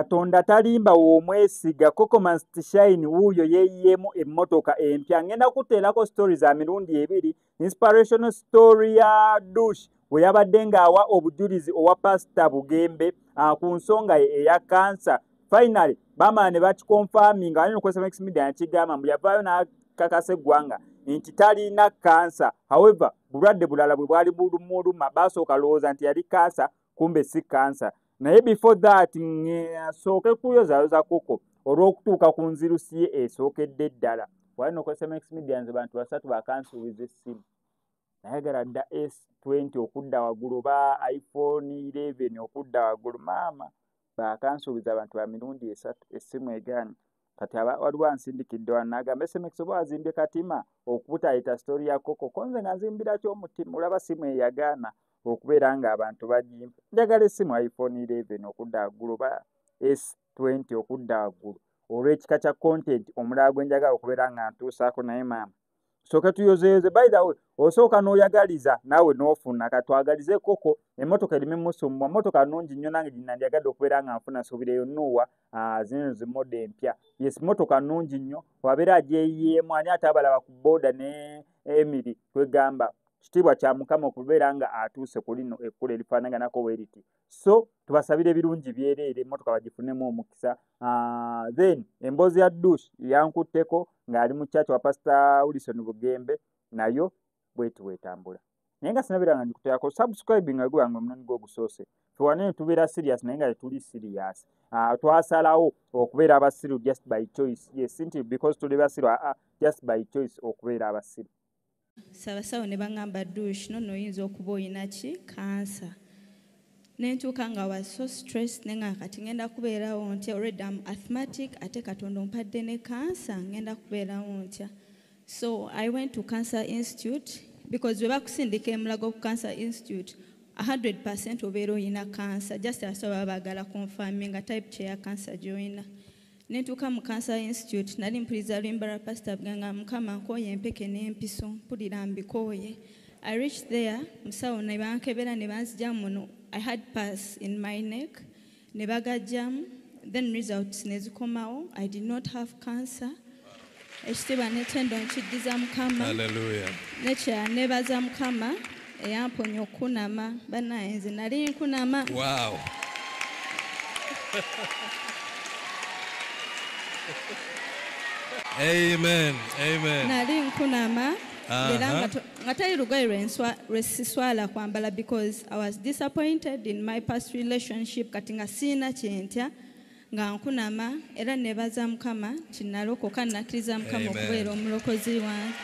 Katonda talimba w'omwesiga Coco Must Shine wuuyo yeeyemu emmotoka empya. Ngenda kuteerako stories za mirundi ebiri. Inspirational story ya Dush bwe yabadde ng'awa obujulizi owa Pastor Bugembe ku nsonga eya cancer. Finally bamaala ne bakikonfaminga ali ku SMX Media yakigamba mbu yavaayo n'akakasa eggwanga nti talina cancer. However bulwadde bulala bwe bwali bulumuluma basooka lowooza nti yali cancer, kumbe si cancer. Naye before that asooke kuyozayoza Coco olw'okutuuka ku nzirusi ye esookedde ddala. Wali no ku SMX Media nze bantu basatu bakansuubiza essimu. Nayagala dda S20 okudda waggulu ba iPhone 11 okudda waggulu maama bakansuubiza abantu ba mirundi esatu essimu egaani. Kati waliwo ansindikidde wano n'agamba SMX oba wazimbye katima okubutayita story ya Coco konze nga nzimbira ky'omutima olaba simu eyagaana okubeera ng'abantu bagimpa. Njagala essimu iPhone 11 okudda waggulu ba S20 okudda waggulu olw'ekika kya content omulala gwe njagala okubeera nga ntuusaako naye maama. Sooke tuyozeyoze. By the way, osooka n'oyagaliza naawe n'ofuna katwagalize Coco emmotoka erimu musumwa mmotoka nnungi nnyo nange ginandyagadde okubeera nga nfuna suubireyo Nuwa zino zimodde empya. Yes, mmotoka nnungi nnyo wabeera agyeyiyeemu ani ate abalaba ku booda ne Emily twegamba kitiibwa kya Mukama okubeera nga atuuse ku lino ekkulu erifaanaganako bwe riti. So tubasabire birungi byereere emmotoka bagifunemu omukisa. Then emboozi ya Dush yankutteko ng'ali mu church wa Pastor Wilson Bugembe nayo bwetu bwetambula. Naye nga sinabera nga njikuteerako subscribe nga gwe wange omunooni gw'ogusoose. Tuwane tubeera serious naye nga tetuli serious. Twasalawo okubeera abasiru just by choice. Yes, simply because tuli basiru just by choice okubeera abasiru. Sabasawo ne bangamba Dush no oyinza okuba oyina ki cancer. Nentuuka nga was so stressed nenga kati ngenda kubeerawo ntya already I'm asthmatic ate Katonda ompadde ne cancer ngenda kubeerawo ntya. So I went to Cancer Institute because we bakusindika emulago ku Cancer Institute 100% obeera oyina cancer just asoba bagala confirming nga type kye ya cancer gy'oyina. Nentuuka mu Cancer Institute nali mpuliriza lwimba Pastor Buganga Mukama nkooye empeke n'empiso mpulira mbikooye. I reached there musawo ne bankebera ne banzija muno. I had pus in my neck ne bagajjamu then results ne zikomawo. I did not have cancer. Ekitiibwa n'ettendo nkiddiza Mukama. Hallelujah. Nekya nebaza Mukama eyamponya okunama banaye nze nali nkunama. Wow. Amen. Amen. Nali nkunama. Nga tali lugoye lwesiswala kwambala because I was disappointed in my past relationship kati nga siina kyentya nga nkunama era nebaza Mukama kinalokoka nakkiriza Mukama okubeera omulokozi wange.